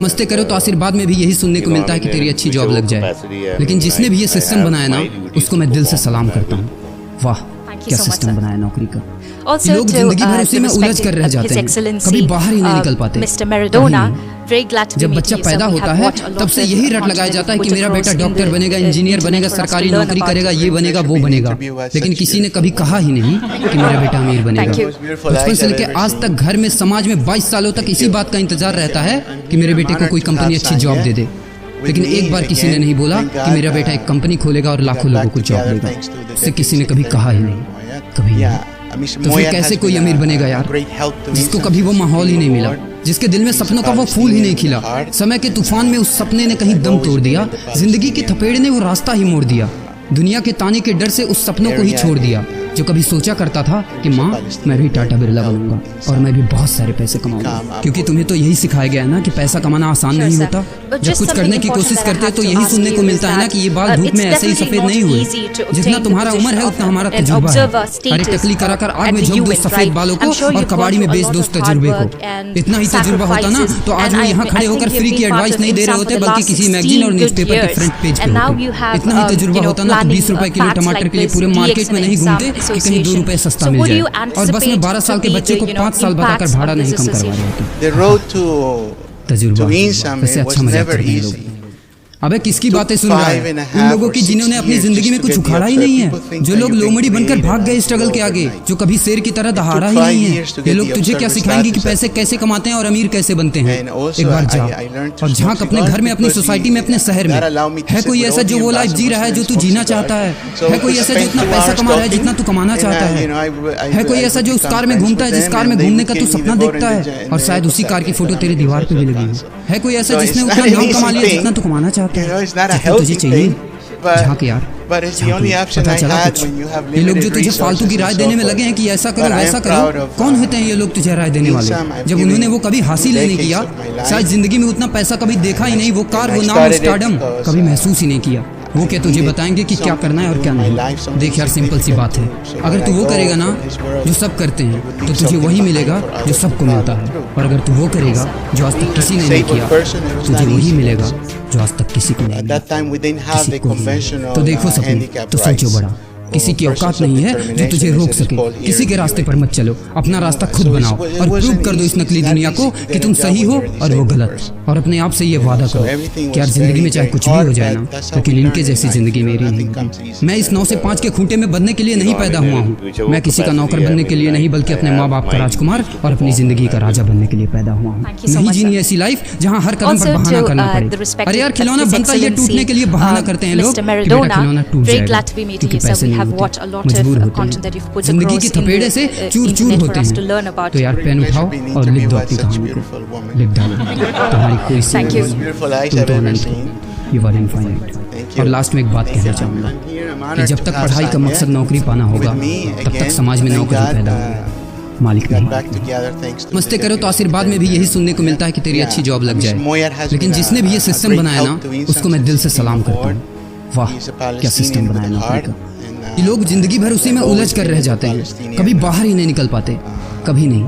मस्ते करो तो आशीर्वाद में भी यही सुनने को मिलता है कि तेरी अच्छी जॉब लग जाए। लेकिन जिसने भी ये सिस्टम बनाया ना, उसको मैं दिल से सलाम करता हूँ। वाह, क्या सिस्टम बनाया नौकरी का। ये लोग जिंदगी भर उसी में उलझ कर रह जाते हैं, कभी बाहर ही नहीं निकल पाते। जब बच्चा पैदा होता है तब से यही रट लगाया जाता है कि मेरा बेटा डॉक्टर बनेगा, इंजीनियर बनेगा, सरकारी नौकरी करेगा, ये बनेगा, वो बनेगा। लेकिन किसी ने कभी कहा ही नहीं कि मेरा बेटा अमीर बनेगा। बचपन से लेकर आज तक घर में, समाज में 22 सालों तक इसी बात का इंतजार रहता है कि मेरे बेटे को कोई कंपनी अच्छी जॉब दे दे। लेकिन एक बार किसी ने नहीं बोला कि मेरा बेटा एक कंपनी खोलेगा और लाखों लोगों को जॉब देगा। इससे किसी ने कभी कहा ही नहीं, कभी नहीं। तो फिर कैसे कोई अमीर बनेगा यार, जिसको कभी वो माहौल ही नहीं मिला, जिसके दिल में सपनों का वो फूल ही नहीं खिला। समय के तूफान में उस सपने ने कहीं दम तोड़ दिया, जिंदगी के थपेड़े ने वो रास्ता ही मोड़ दिया, दुनिया के ताने के डर से उस सपनों को ही छोड़ दिया। जो कभी सोचा करता था कि माँ मैं भी टाटा बिरला बनूंगा और मैं भी बहुत सारे पैसे कमाऊंगा। क्योंकि तुम्हें तो यही सिखाया गया है ना कि पैसा कमाना आसान नहीं होता। जब कुछ करने की कोशिश करते हैं तो यही सुनने को मिलता है ना कि ये बाल धूप में ऐसे ही सफेद नहीं हुए। जितना तुम्हारा उम्र है उतना हमारा तजुर्बा है। अरे टकली कराकर आग में झोंक दो सफेद बालों को और कबाड़ी में बेच दो उस तजुर्बे को। इतना ही तजुर्बा होता ना तो आज वो यहाँ खड़े होकर फ्री की एडवाइस नहीं दे रहे होते, बल्कि किसी मैगजीन और न्यूज़पेपर के फ्रंट पेज पे होते। इतना ही तजुर्बा होता ना तो 20 रुपए किलो टमाटर के लिए पूरे मार्केट में नहीं घूमते कि कहीं 2 रुपए सस्ता मिल जाए। और बस में 12 साल के बच्चे को 5 साल बताकर भाड़ा नहीं कम करवा रहे होते। तजुर्बा वैसे अच्छा मजाक करते हैं लोग। अबे किसकी बातें सुन रहा है? उन लोगों की जिन्होंने अपनी जिंदगी में कुछ उखाड़ा ही नहीं है, जो लोग लोमड़ी बनकर भाग गए स्ट्रगल के आगे, जो कभी शेर की तरह दहाड़ा ही नहीं है। ये लोग तुझे क्या सिखाएंगे कि पैसे कैसे कमाते हैं और अमीर कैसे बनते हैं। एक बार जा और झांक अपने घर में, अपनी सोसाइटी में, अपने शहर में। है कोई ऐसा जो वो लाइफ जी रहा है जो तू जीना चाहता है? है कोई ऐसा जो इतना पैसा कमा रहा है जितना तू कमाना चाहता है? है कोई ऐसा जो उस कार में घूमता है जिस कार में घूमने का तू सपना देखता है और शायद उसी कार की फोटो तेरी दीवार पे भी लगी है? है कोई ऐसा जिसने उतना नाम कमा लिया जितना तू कमाना चाहता है? तुझे चाहिए झांक यार, पता चला कुछ। ये लोग जो तुझे फालतू की राय देने में लगे हैं कि ऐसा करो वैसा करो, कौन होते हैं ये लोग तुझे राय देने वाले? जब उन्होंने वो कभी हासिल ही नहीं किया, शायद जिंदगी में उतना पैसा कभी देखा ही नहीं, वो कार, वो नाम, स्टारडम कभी महसूस ही नहीं किया, वो क्या तुझे बताएंगे कि क्या करना है और क्या नहीं? देख यार, सिंपल सी बात है, अगर तू वो करेगा ना जो सब करते हैं तो तुझे वही मिलेगा जो सबको मिलता है। और अगर तू वो करेगा जो आज तक किसी ने नहीं किया, तुझे वही मिलेगा जो आज तक किसी को नहीं मिला। तो देखो सपने तो सोचो बड़ा। किसी की औकात नहीं है जो तुझे रोक सके। किसी के रास्ते पर मत चलो, अपना रास्ता खुद बनाओ और प्रूव कर दो इस नकली दुनिया को कि तुम सही हो और वो गलत। और अपने आप से ये वादा करो कि यार जिंदगी में चाहे कुछ भी हो जाए ना, क्योंकि इनके जैसी जिंदगी मेरी नहीं होगी। मैं इस 9 से 5 के खूंटे में बंधने के लिए नहीं पैदा हुआ हूँ। मैं किसी का नौकर बनने के लिए नहीं, बल्कि अपने माँ बाप का राजकुमार और अपनी जिंदगी का राजा बनने के लिए पैदा हुआ हूँ। नहीं जीनी ऐसी लाइफ जहाँ हर कदम पर बहाना करना पड़े। अरे यार, खिलौना बनता है टूटने के लिए बहाना करते हैं लोग कि मेरा खिलौना टूट जाएगा, क्योंकि पैसे नहीं होते, मजबूर होते हैं, जिंदगी के थपेड़े से चूर चूर होते हैं। तो यार पेन उठाओ और लिख दो अपनी कहानी को, लिख डालो। तुम्हारी कोई सीमा नहीं, तुम तो अनंत हो, यू आर इनफाइनाइट। और लास्ट में एक बात कहना चाहूँगा कि जब तक पढ़ाई का मकसद नौकरी पाना होगा, तब तक समाज में नौकरी पैदा होगी, मालिक नहीं। मस्ते करो तो आशीर्वाद में भी यही सुनने को मिलता है कि तेरी अच्छी जॉब लग जाए। लेकिन जिसने भी ये सिस्टम बनाया ना, उसको मैं दिल से सलाम करता हूँ। वाह, क्या सिस्टम बनाया नौकरी का। ये लोग जिंदगी भर उसी में उलझ कर रह जाते हैं, कभी बाहर ही नहीं निकल पाते, कभी नहीं।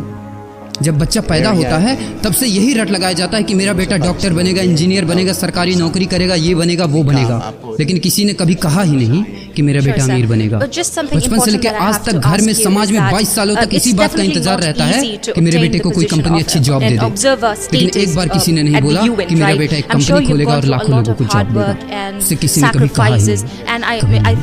जब बच्चा पैदा होता है तब से यही रट लगाया जाता है कि मेरा बेटा डॉक्टर बनेगा, इंजीनियर बनेगा, सरकारी नौकरी करेगा, ये बनेगा, वो बनेगा। लेकिन किसी ने कभी कहा ही नहीं कि मेरा बेटा अमीर बनेगा। बचपन से लेकर आज तक घर में, समाज में 22 सालों तक इसी बात का इंतजार रहता है कि मेरे बेटे को कोई कंपनी अच्छी जॉब दे दे। लेकिन एक बार किसी ने नहीं बोला कि मेरा बेटा एक कंपनी खोलेगा और लाखों लोगों को जॉब देगा। इससे किसी ने कभी कहा ही नहीं।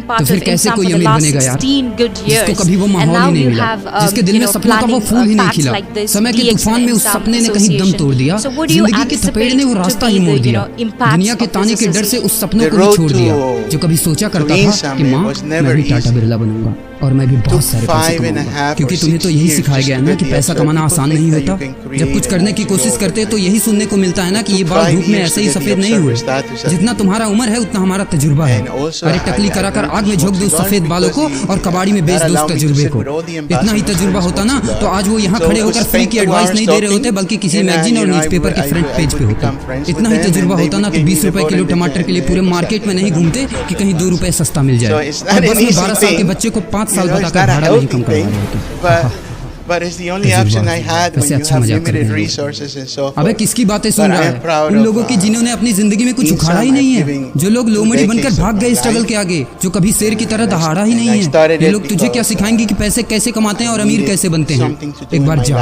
तो फिर कैसे कोई अमीर बनेगा यार, जिसको कभी वो माहौल ही नहीं मिला, जिसके दिल में सपनों का वो फूल ही नहीं खिला। समय के तूफान में उस सपने ने कहीं दम तोड़ दिया, जिंदगी के थपेड़े ने वो रास्ता ही मोड़ दिया, दुनिया के ताने के डर से उस सपनों को भी छोड़ दिया। जो कभी सोचा करता था कि माँ मैं भी टाटा बिरला बनूंगा और मैं भी बहुत सारे पैसे कमाऊंगा। क्योंकि तुम्हें तो यही सिखाया गया है ना कि पैसा कमाना आसान नहीं होता। जब कुछ करने की कोशिश करते तो यही सुनने को मिलता है ना कि ये बाल धूप में ऐसे ही सफेद नहीं हुए। जितना तुम्हारा उम्र है उतना हमारा तजुर्बा है। अरे टकली कराकर आग में झोंक दो सफेद बालों को और कबाड़ी में बेच दो उस तजुर्बे को। इतना ही तजुर्बा होता ना तो आज वो यहाँ खड़े होकर फ्री की एडवाइस नहीं दे रहे होते, बल्कि किसी मैगजीन और न्यूज़पेपर के फ्रंट पेज पे होते। इतना ही तजुर्बा होता ना तो 20 रुपए किलो टमाटर के लिए पूरे मार्केट में नहीं घूमते कि कहीं 2 रुपए सस्ता मिल जाए। और बस में 12 साल के बच्चे को 5 साल बताकर भाड़ा नहीं कम करवा रहे होते। कैसे अच्छा मजाक कर रहे हैं। अबे किसकी बातें सुन रहा है? उन लोगों की जिन्होंने अपनी जिंदगी में कुछ उखाड़ा ही नहीं है, जो लोग लोमड़ी बनकर भाग गए स्ट्रगल के आगे, जो कभी शेर की तरह दहाड़ा ही नहीं है। ये लोग तुझे क्या सिखाएंगे कि पैसे कैसे कमाते हैं और अमीर कैसे बनते हैं। एक बार जा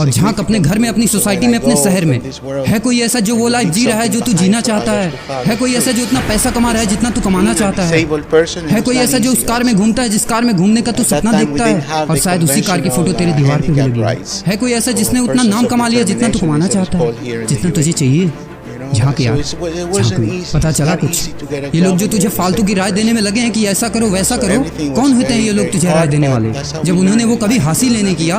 और झांक अपने घर में, अपनी सोसाइटी में, अपने शहर में। है कोई ऐसा जो वो लाइफ जी रहा है जो तू जीना चाहता है कोई ऐसा जो इतना पैसा कमा रहा है जितना तू कमाना चाहता है कोई ऐसा जो उस कार में घूमता है जिस कार में घूमने का तू सपना देखता है और शायद उसी कार की फोटो तेरे दीवार पे भी लगी है कोई ऐसा जिसने उतना नाम कमा लिया जितना तू कमाना चाहता है, जितना तुझे चाहिए। झांक यार, पता चला कुछ। ये लोग जो तुझे फालतू की राय देने में लगे हैं कि ऐसा करो वैसा करो, कौन होते हैं ये लोग तुझे राय देने वाले, जब उन्होंने वो कभी हासिल नहीं किया।